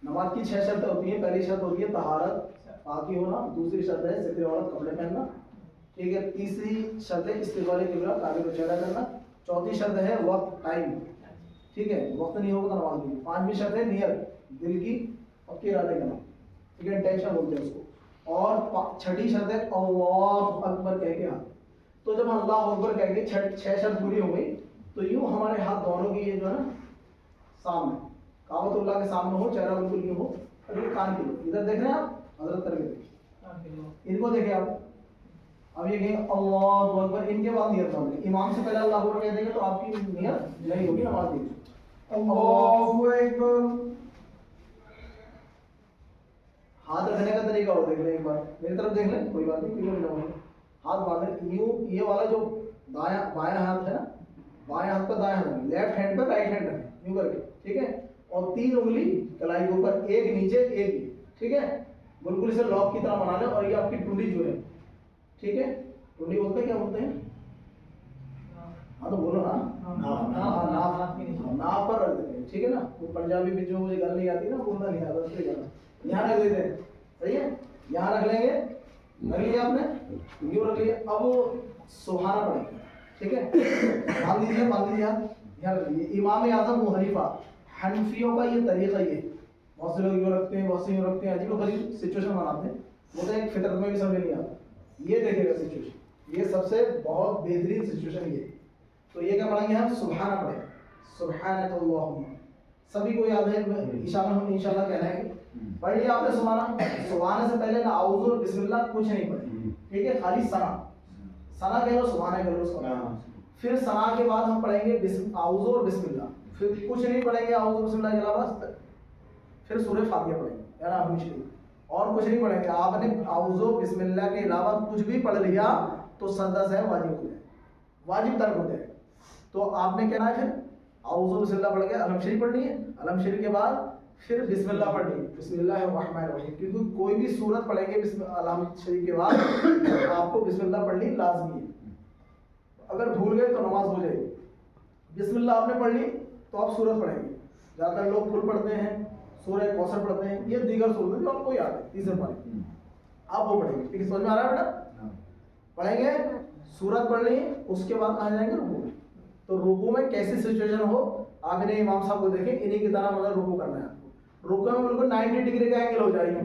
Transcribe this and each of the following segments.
नमाज की 6 शर्तें होती हैं। पहली शर्त होती है तहारत, पाकी होना। दूसरी शर्त है सित्र औरत, कपड़े पहनना, ठीक है। तीसरी शर्त है इस्तिक़बाल क़िबला, काबे को चेहरा करना। चौथी शर्त है वक्त, टाइम, ठीक है, वक्त नहीं होगा तो नमाज नहीं। पांचवी शर्त है नियत, दिल की और इरादे करना, ठीक है, इंटेंशन बोलते हैं उसको। और छठी शर्त है अल्लाहु अकबर कह के हाथ। तो जब अल्लाहु अकबर कह के 6 शर्त पूरी हो गई तो यूं हमारे हाथ दोनों की ये जो है ना सामने, काबतुल्लाह के सामने हो, चेहरा बिल्कुल यूं हो। और ये कान की इधर देख रहे हैं आप, हजरत करके इनको देखें आप। अब ये कहेंगे अल्लाहु अकबर, इनके बाद नियत होगी। इमाम से पहले अल्लाहु अकबर कह देंगे तो आपकी नियत नहीं होगी नमाज की। अल्लाहु अकबर। हाथ रखने का तरीका और देख लें एक बार, मेरी तरफ देख लें, कोई बात नहीं, क्यों नहीं। हाथ बांधे यूं, ये वाला जो बायां हाथ है ना, बाएं हाथ पर दाएं हाथ, लेफ्ट हैंड पर राइट हैंड रखें यूं करके, ठीक है। और 3 उंगली कलाई के ऊपर, एक नीचे एक, ठीक है, बिल्कुल इसे लॉक की तरह बना लें। और ये आपकी टुंडी जो है, ठीक है, टुंडी बोलते हैं, क्या बोलते हैं? हाँ तो बोलो ना, नाप पर रख देते हैं, ठीक है ना। वो पंजाबी में जो मुझे गल नहीं आती ना, बोलना नहीं आता, उससे गलत यहाँ रख देते हैं, सही है। यहाँ रख लेंगे, रख लिया आपने, यूँ रख लिया। अब वो सुबहाना पढ़ेंगे, ठीक है। बांध दीजिए आप, यहाँ रख लीजिए। इमाम आज़म अबू हनीफा, हनफियों का ये तरीका ये, बहुत से लोग यूँ रखते हैं, बहुत से यूँ रखते हैं, अजीब गरीब सिचुएशन बनाते हैं, वो तो एक फितरत में भी समझ नहीं आता। ये देखिएगा सिचुएशन, ये सबसे बहुत बेहतरीन सिचुएशन ये। तो ये क्या पढ़ेंगे हम? सुबहाना पढ़ेंगे, सुबहानकल्लाहुम्मा। सभी को याद है, इंशाल्लाह कहना है। पढ़ लिया आपने सुबहाना। सुबहाना से पहले ना आऊज़ु और बिस्मिल्लाह कुछ नहीं पढ़े, ठीक है, खाली सना कह लो, सुबहाना कह लो उसको। फिर सना के बाद हम पढ़ेंगे आऊज़ु और बिस्मिल्लाह, फिर कुछ नहीं पढ़ेंगे आऊज़ु बिस्मिल्लाह के अलावा। फिर सूरह फातिहा पढ़ेंगे या राहमीम शरीफ, और कुछ नहीं पढ़ेंगे। आपने आऊज़ु बिस्मिल्लाह के अलावा कुछ भी पढ़ लिया तो सजदा से वाजिब हो जाए, वाजिब तर्क हो जाए। तो आपने कहना है फिर आऊज़ु बिस्मिल्लाह पढ़ के अलम शरीफ पढ़नी है, अलम शरीफ के बाद फिर बिस्मिल्लाह पढ़नी है, बिस्मिल्लाहिर्रहमानिर्रहीम। क्योंकि कोई भी सूरत पढ़ेंगे अलम शरीफ के बाद आपको बिस्मिल्लाह पढ़नी लाजमी है। अगर भूल गए तो नमाज हो जाएगी। बिस्मिल्लाह आपने पढ़ ली तो आप सूरत पढ़ेंगे। ज़्यादातर लोग कुल पढ़ते हैं, सूरह कौसर पढ़ते हैं, ये दीगर सूरत जो आपको याद है, तीसरे पारे आप वो पढ़ेंगे, ठीक है, समझ में आ रहा है बेटा? पढ़ेंगे, सूरत पढ़ ली, उसके बाद कहाँ जाएंगे? रुकू में। तो रुकू में कैसी सिचुएशन हो, आप इन्हें इमाम साहब को देखें, इन्हीं की तरह मतलब रुकू करना है आपको। रुकू में बिल्कुल 90 डिग्री का एंगल हो जाएगा,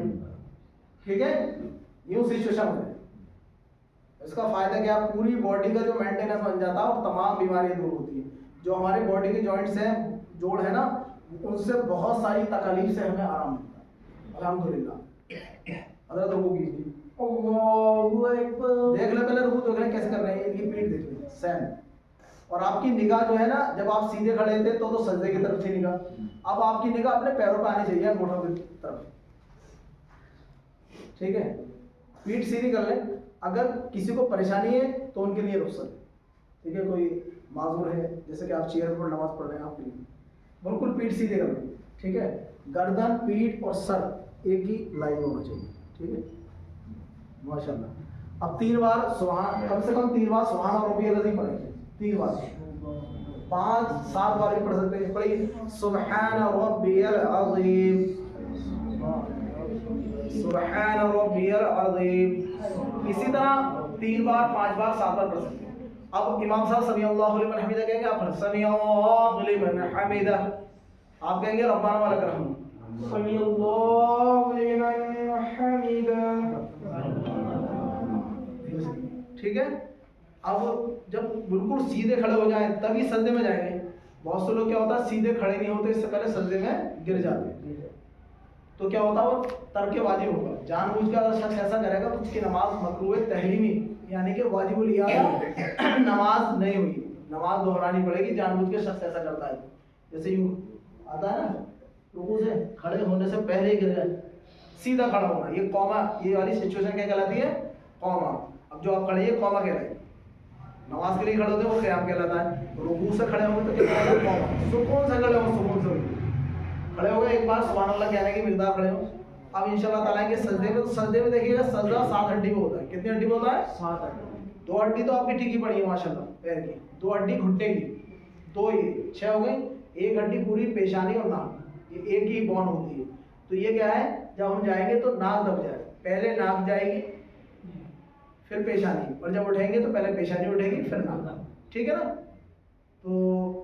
ठीक है, यूँ सिचुएशन हो जाए। इसका फायदा क्या, पूरी बॉडी का जो मेंटेनेंस बन जाता है और तमाम बीमारियां दूर होती है। जो हमारे बॉडी के जॉइंट्स हैं, जोड़ है ना, उनसे बहुत सारी तकलीफ से हमें आराम मिलता है, अल्हम्दुलिल्लाह। अगर रुकू कीजिए, अल्लाहु अकबर, देख ले पहले रुकू देख ले कैसे कर रहे हैं, इनकी पीठ देख ले सेम। और आपकी निगाह जो है ना, जब आप सीधे खड़े थे तो सजदे की तरफ थी निगाह, अब आपकी निगाह अपने पैरों पे आनी चाहिए, घुटनों की तरफ, ठीक है। पीठ सीधी कर ले। अगर किसी को परेशानी है तो उनके लिए रुख्सत है, ठीक है। कोई माजूर है, जैसे कि आप चेयर पर नमाज पढ़ रहे हैं, आपके लिए बिल्कुल पीठ सीधे कर लें, ठीक है। गर्दन, पीठ और सर एक ही लाइन में होना चाहिए, ठीक है, माशाल्लाह। अब 3 बार सुभान, कम से कम 3 बार सुभान और रब्बियल अज़ीम पढ़ेंगे, 3 बार, 5-7 बार भी पढ़ सकते हैं। पढ़िए सुभान रब्बियल अज़ीम, सुभान रब्बियल अज़ीम। इसी तरह 3 बार, 5 बार, 7 बार पढ़ सकते हैं। अब इमाम साहब समी अल्लाहु लिमन हमीदा कहेंगे, आप समी अल्लाहु लिमन हमीदा, आप कहेंगे रब्बाना व लकल हम्द, समी अल्लाहु लिमन हमीदा, ठीक है। अब जब बिल्कुल सीधे खड़े हो जाएं तभी सजदे में जाएंगे। बहुत से लोग क्या होता है, सीधे खड़े नहीं होते, इससे पहले सजदे में गिर जाते हैं, तो क्या होता है, वो तर्क वाजिब होगा। जानबूझ कर अगर शख्स ऐसा करेगा तो उसकी नमाज मकरूह तहरीमी यानी कि वाजिबुल इयादा नमाज नहीं हुई, नमाज दोहरानी पड़ेगी। जानबूझ के शख्स ऐसा करता है, जैसे यूँ आता है ना, रुकू से खड़े होने से पहले ही गिर जाए, सीधा खड़ा होना, ये कौमा, ये वाली सिचुएशन क्या कहलाती है? कौमा। अब जो आप खड़े, ये कौमा कहलाए। नमाज के लिए खड़े होते हैं वो क़याम कहलाता है। रुकू से खड़े होंगे तो क्या कहलाता है? कौमा। सुकून से खड़े हो, सुकून से खड़े हो गए, एक बार सुभान अल्लाह कहने की मिक़दार खड़े हो। अब इंशाल्लाह ताला के सजदे में, तो सजदे में देखिएगा सजदा 7 हड्डी में होता है। कितनी हड्डी में होता है? 7 हड्डी। 2 हड्डी तो आपकी ठीक ही पड़ी है माशाल्लाह पैर की, 2 हड्डी घुटने की, 2 ये 6 हो गई, 1 हड्डी पूरी पेशानी और नाक, ये एक ही बोन होती है। तो تو یہ کیا ہے، جب ہم جائیں گے تو ناک دب جائے، پہلے ناک جائے گی پھر پیشانی، اور جب اٹھیں گے تو پہلے پیشانی اٹھے گی پھر ناک، ٹھیک ہے نا. تو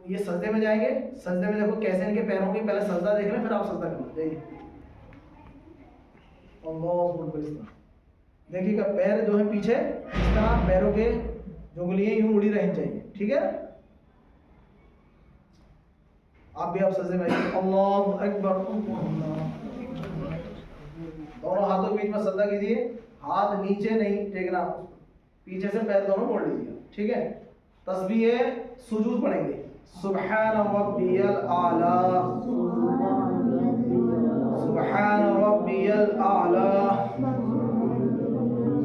یہ سجدے میں جائیں گے، سجدے میں دیکھو کیسے ان کے پیروں کی، پہلے سجدہ دیکھ لیں پھر آپ سجدہ کرنا. جائیے اللہ اکبر. دیکھیے گا پیر جو ہے پیچھے اس طرح پیروں کے جو انگلیاں یوں اڑی رہنی چاہیے، ٹھیک ہے. آپ بھی آپ سجدے میں اللہ اکبر. دونوں ہاتھوں کے بیچ میں سجدہ کیجیے، ہاتھ نیچے نہیں ٹیکنا، پیچھے سے پیر دونوں موڑ لیجیے، ٹھیک ہے. تسبیح سجود پڑھیں گے، سبحان ربی الاعلی، سبحان ربی الاعلی،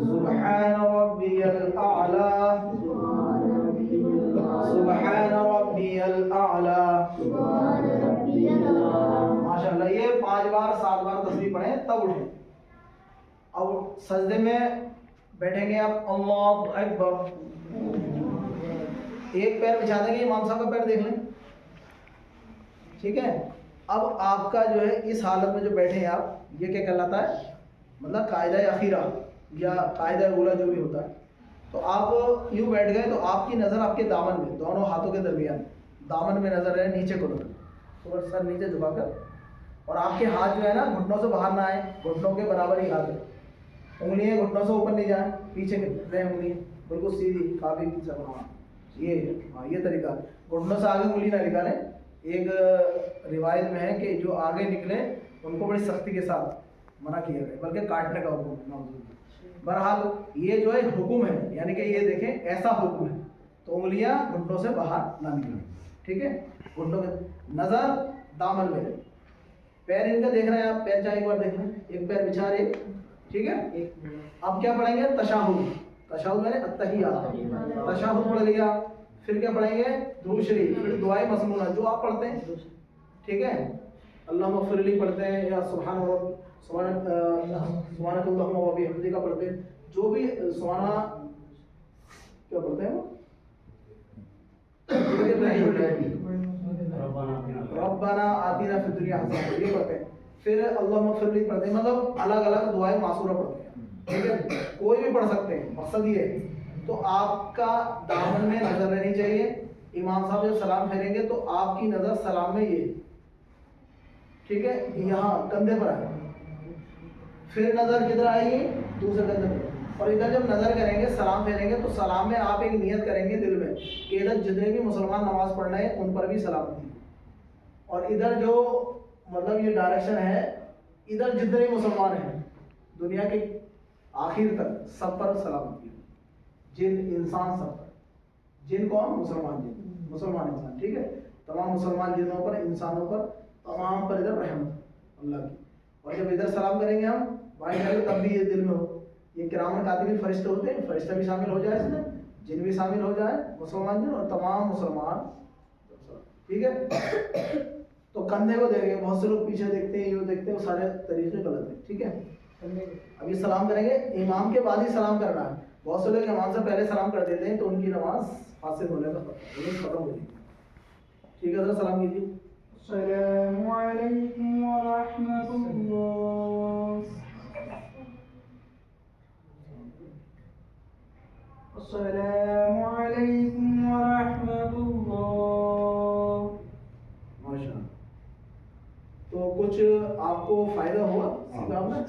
سبحان ربی الاعلی، سبحان ربی الاعلی. ماشاء اللہ. یہ 5 بار 7 بار تسبیح پڑھیں تب اٹھیں. اب سجدے میں بیٹھیں گے آپ، اللہ اکبر. ایک پیر بچھا دیں گے، امام صاحب کا پیر دیکھ لیں، ٹھیک ہے. اب آپ کا جو ہے اس حالت میں جو بیٹھے ہیں آپ، یہ کیا کہلاتا ہے، مطلب قاعدہ اخیرہ یا قاعدہ اولا جو بھی ہوتا ہے. تو آپ یوں بیٹھ گئے تو آپ کی نظر آپ کے دامن میں، دونوں ہاتھوں کے درمیان دامن میں نظر ہے، نیچے کو تو سر نیچے جھکا کر، اور آپ کے ہاتھ جو ہے نا گھٹنوں سے باہر نہ آئے، گھٹنوں کے برابر ہی ہاتھ ہے، انگلیاں گھٹنوں سے اوپر نہیں جائیں، پیچھے رہیں انگلیاں بالکل سیدھی کافی کی طرح. یہ طریقہ، گھٹنوں سے آگے انگلی نہ نکالیں. ایک روایت میں ہے کہ جو آگے نکلے ان کو بڑی سختی کے ساتھ منع کیا گیا، بلکہ کاٹنے کا حکم ہے. بہرحال یہ جو ہے حکم ہے، یعنی کہ یہ دیکھیں ایسا حکم ہے، تو انگلیاں گھٹنوں سے باہر نہ نکلیں، ٹھیک ہے. گھٹنوں کے نظر دامن میں، پیر ان کا دیکھ رہے ہیں آپ، پیر چاہے ایک بار دیکھ لیں، ایک پیر بچھا رہے، ٹھیک ہے. اب کیا پڑھیں گے، تشہد. تشہد میں نے التحیات، تشہد پڑھ لیا. پھر کیا پڑھیں گے، درود شریف، پھر دعائیں مسنونہ جو آپ پڑھتے ہیں، ٹھیک ہے. اللہم اغفر لی پڑھتے ہیں، یا سبحانک اللہم و بحمدک کا پڑھتے ہیں، جو بھی سبحانہ کیا پڑھتے ہیں وہ ربنا آتنا فی الدنیا حسنہ، یہ پڑھتے ہیں. پھر اللہم اغفر لی پڑھتے ہیں، مطلب الگ الگ دعائیں معصورہ پڑھتے ہیں، ٹھیک ہے. کوئی بھی پڑھ سکتے ہیں، مقصد یہ ہے. تو آپ کا دامن میں نظر رہنی چاہیے. امام صاحب جب سلام پھیریں گے تو آپ کی نظر سلام میں یہ، ٹھیک ہے، یہاں کندھے پر آئے. پھر نظر کدھر آئے گی، دوسرے کندھے پر. اور ادھر جب نظر کریں گے، سلام پھیریں گے، تو سلام میں آپ ایک نیت کریں گے دل میں کہ ادھر جتنے بھی مسلمان نماز پڑھ رہے ہیں ان پر بھی سلام دی. اور ادھر جو مطلب یہ ڈائریکشن ہے، ادھر جتنے بھی مسلمان ہیں دنیا کے آخر تک سب پر سلامتی، جن انسان سب پر. جن کون، مسلمان جن، مسلمان انسان، ٹھیک ہے. تمام مسلمان جنوں پر، انسانوں پر، تمام پر ادھر رحمت اللہ کی. اور جب ادھر سلام کریں گے ہم بھائی جان تب بھی یہ دل میں ہو. یہ کرامن کاتبین فرشتے ہوتے ہیں، فرشتہ بھی شامل ہو جائے اس میں، جن بھی شامل ہو جائے، مسلمان جن اور تمام مسلمان، ٹھیک ہے. تو کندھے کو دیکھیں گے. بہت سے لوگ پیچھے دیکھتے ہیں، یوں دیکھتے ہیں، وہ سارے طریقے غلط ہیں، ٹھیک ہے. اب یہ سلام کریں گے، امام کے بعد ہی سلام کرنا ہے. بہت سے لوگ امام سے پہلے سلام کر دیتے ہیں تو ان کی نماز حاصل ہونے کا ختم ہو جائے گی. ٹھیک ہے، حضرت سلام کیجیے. السلام علیکم ورحمۃ اللہ. السلام علیکم ورحمۃ اللہ. ماشاء اللہ. تو کچھ آپ کو فائدہ ہوا سیکھا آپ نے؟